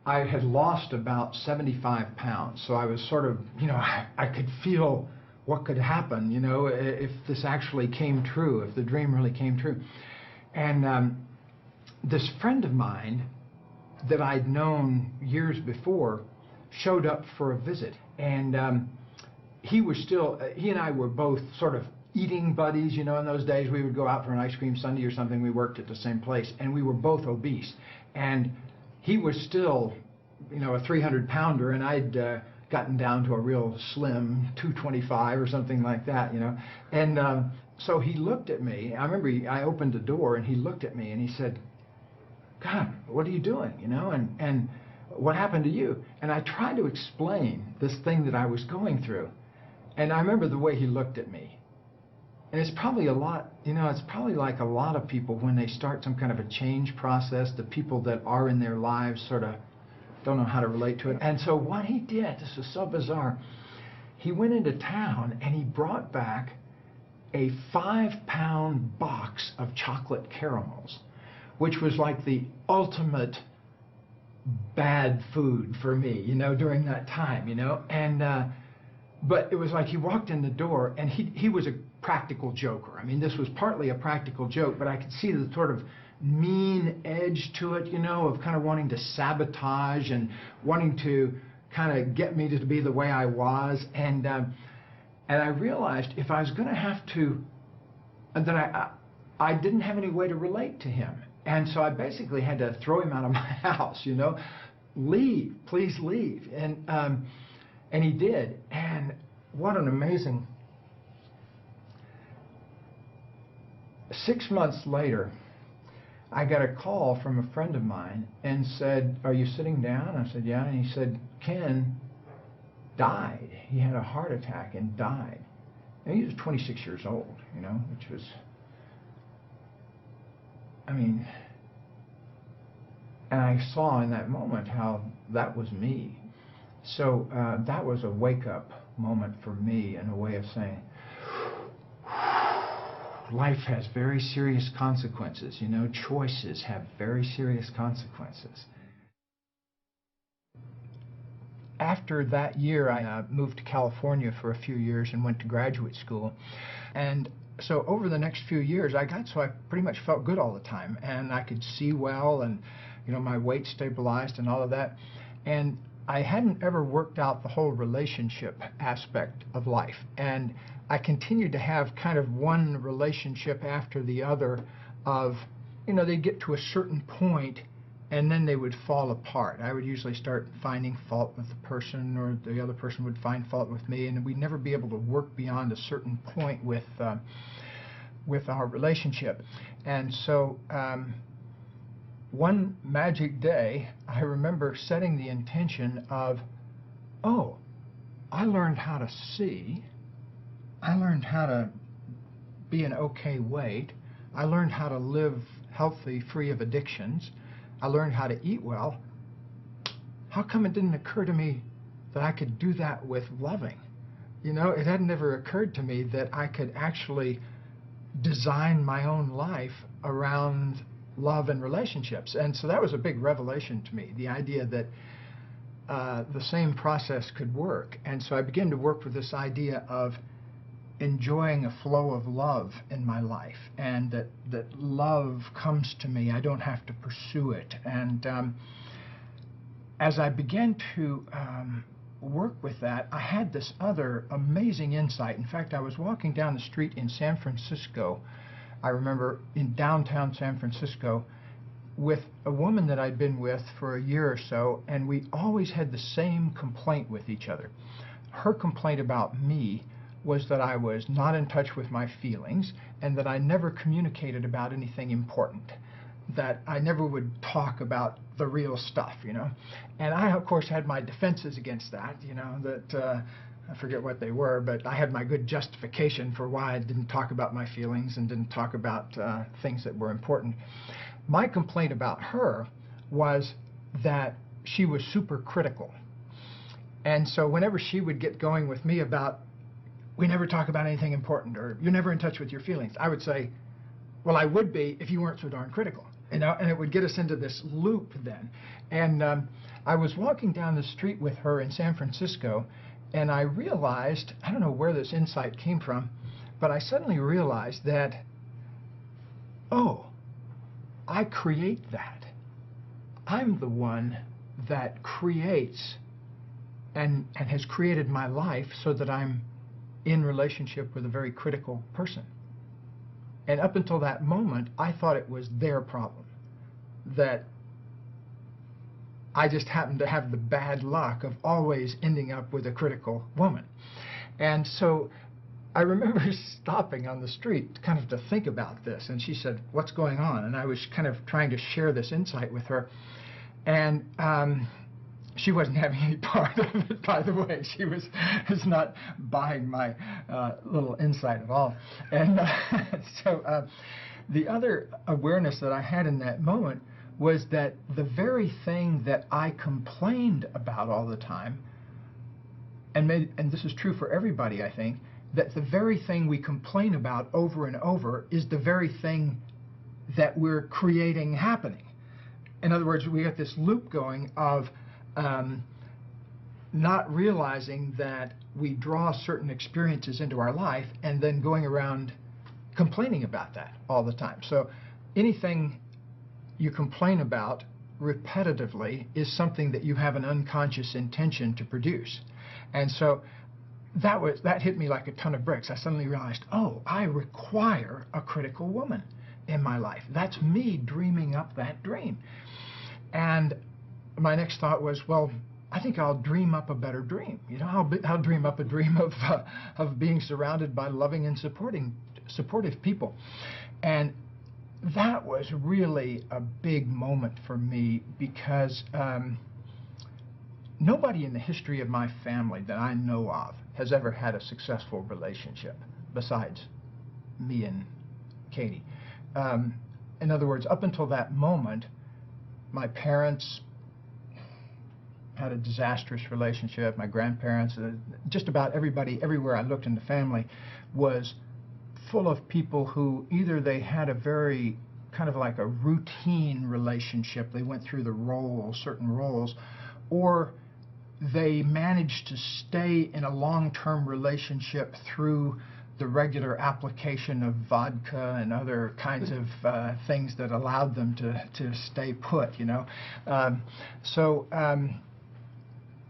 I had lost about 75 pounds, so I was sort of, I could feel what could happen, if this actually came true, if the dream really came true. And this friend of mine that I'd known years before showed up for a visit, and he and I were both sort of eating buddies, in those days we would go out for an ice cream sundae or something. We worked at the same place, and we were both obese, and he was still, a 300-pounder, and I'd gotten down to a real slim 225 or something like that, and so he looked at me. I remember I opened the door, and he looked at me, and he said, "God, what are you doing, and what happened to you?" And I tried to explain this thing that I was going through, and I remember the way he looked at me. And it's probably a lot, it's probably like a lot of people when they start some kind of a change process, the people that are in their lives sort of don't know how to relate to it. And so what he did, this was so bizarre, he went into town and he brought back a 5-pound box of chocolate caramels, which was like the ultimate bad food for me, during that time, and but it was like he walked in the door, and he was a practical joker. I mean, this was partly a practical joke, but I could see the sort of mean edge to it, of kind of wanting to sabotage and wanting to kind of get me to be the way I was. And I realized if I was going to have to, that I didn't have any way to relate to him. And so I basically had to throw him out of my house, leave, please leave. And he did. And what an amazing... 6 months later, I got a call from a friend of mine and said, "Are you sitting down?" I said, "Yeah." And he said, "Ken died. He had a heart attack and died." And he was 26 years old, which was, and I saw in that moment how that was me. So that was a wake-up moment for me, and a way of saying, life has very serious consequences. Choices have very serious consequences. After that year, I moved to California for a few years and went to graduate school. And so over the next few years, I pretty much felt good all the time, and I could see well, and my weight stabilized and all of that. And I hadn't ever worked out the whole relationship aspect of life, and I continued to have kind of one relationship after the other of, they'd get to a certain point and then they would fall apart. I would usually start finding fault with the person, or the other person would find fault with me, and we'd never be able to work beyond a certain point with our relationship. And so one magic day, I remember setting the intention of, oh, I learned how to see, I learned how to be an okay weight, I learned how to live healthy, free of addictions, I learned how to eat well. How come it didn't occur to me that I could do that with loving? It had never occurred to me that I could actually design my own life around love and relationships. And so that was a big revelation to me, the idea that the same process could work. And so I began to work with this idea of enjoying a flow of love in my life, and that love comes to me. I don't have to pursue it. And as I began to work with that, I had this other amazing insight. In fact, I was walking down the street in San Francisco, I remember, in downtown San Francisco, with a woman that I'd been with for a year or so, and we always had the same complaint with each other. Her complaint about me was that I was not in touch with my feelings, and that I never communicated about anything important, that I never would talk about the real stuff, And I, of course, had my defenses against that, that I forget what they were, but I had my good justification for why I didn't talk about my feelings and didn't talk about things that were important. My complaint about her was that she was super critical. And so whenever she would get going with me about, we never talk about anything important, or you're never in touch with your feelings, I would say, well, I would be if you weren't so darn critical, and it would get us into this loop then. And I was walking down the street with her in San Francisco, and I realized, I don't know where this insight came from, but I suddenly realized that, oh, I create that. I'm the one that creates and has created my life so that I'm in relationship with a very critical person. And up until that moment, I thought it was their problem, that I just happened to have the bad luck of always ending up with a critical woman. And so I remember stopping on the street kind of to think about this, and she said, "What's going on?" And I was kind of trying to share this insight with her, and she wasn't having any part of it, by the way. She was not buying my little insight at all. And so the other awareness that I had in that moment was that the very thing that I complained about all the time, and this is true for everybody, I think, that the very thing we complain about over and over is the very thing that we're creating happening. In other words, we got this loop going of not realizing that we draw certain experiences into our life and then going around complaining about that all the time. So anything you complain about repetitively is something that you have an unconscious intention to produce. And so that hit me like a ton of bricks. I suddenly realized, oh, I require a critical woman in my life. That's me dreaming up that dream. And my next thought was, well, I think I'll dream up a better dream. You know, I'll dream up a dream of being surrounded by loving and supportive people. And that was really a big moment for me, because nobody in the history of my family that I know of has ever had a successful relationship besides me and Katie. In other words, up until that moment, my parents had a disastrous relationship. My grandparents, just about everybody, everywhere I looked in the family, was full of people who either they had a very kind of like a routine relationship, they went through the roles, certain roles, or they managed to stay in a long-term relationship through the regular application of vodka and other kinds of things that allowed them to stay put, you know.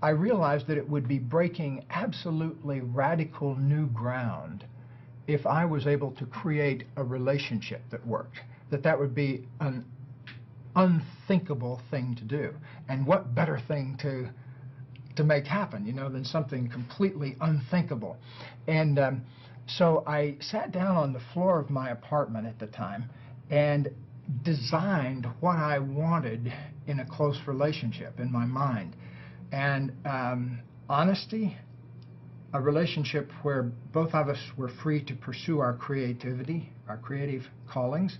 I realized that it would be breaking absolutely radical new ground if I was able to create a relationship that worked, that would be an unthinkable thing to do. And what better thing to make happen, you know, than something completely unthinkable. And so I sat down on the floor of my apartment at the time and designed what I wanted in a close relationship in my mind. And honesty, a relationship where both of us were free to pursue our creativity, our creative callings,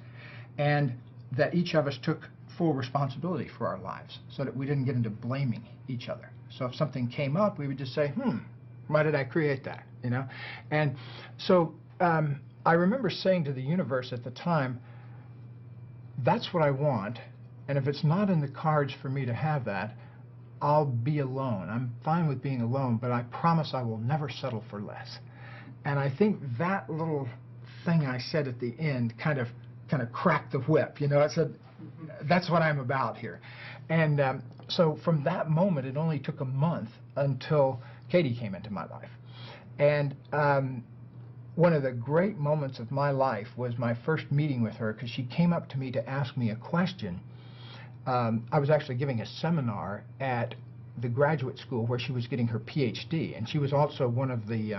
and that each of us took full responsibility for our lives so that we didn't get into blaming each other. So if something came up, we would just say, why did I create that, you know? And so I remember saying to the universe at the time, that's what I want, and if it's not in the cards for me to have that, I'll be alone. I'm fine with being alone, but I promise I will never settle for less. And I think that little thing I said at the end kind of cracked the whip. You know, I said, that's what I'm about here. And so from that moment, it only took a month until Katie came into my life. And one of the great moments of my life was my first meeting with her, because she came up to me to ask me a question. I was actually giving a seminar at the graduate school where she was getting her Ph.D. and she was also one of the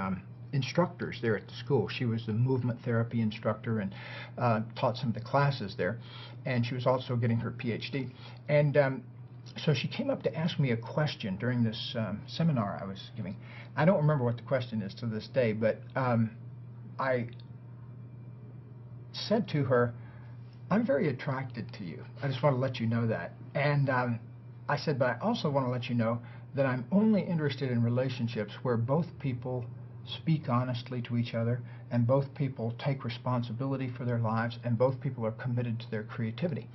instructors there at the school. She was the movement therapy instructor and taught some of the classes there, and she was also getting her Ph.D. And so she came up to ask me a question during this seminar I was giving. I don't remember what the question is to this day, but I said to her, I'm very attracted to you. I just want to let you know that. And I said, but I also want to let you know that I'm only interested in relationships where both people speak honestly to each other, and both people take responsibility for their lives, and both people are committed to their creativity.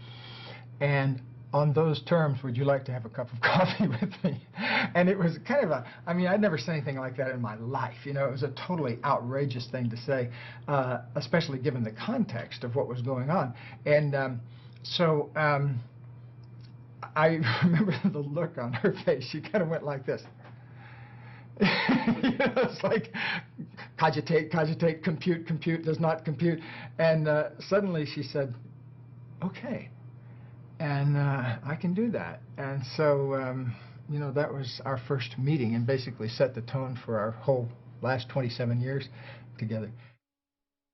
And on those terms, would you like to have a cup of coffee with me? And it was kind of a, I mean, I'd never said anything like that in my life. You know, it was a totally outrageous thing to say, especially given the context of what was going on. And I remember the look on her face. She kind of went like this. You know, it's like cogitate, cogitate, compute, compute, does not compute. And suddenly she said, okay. And I can do that. And so, you know, that was our first meeting and basically set the tone for our whole last 27 years together.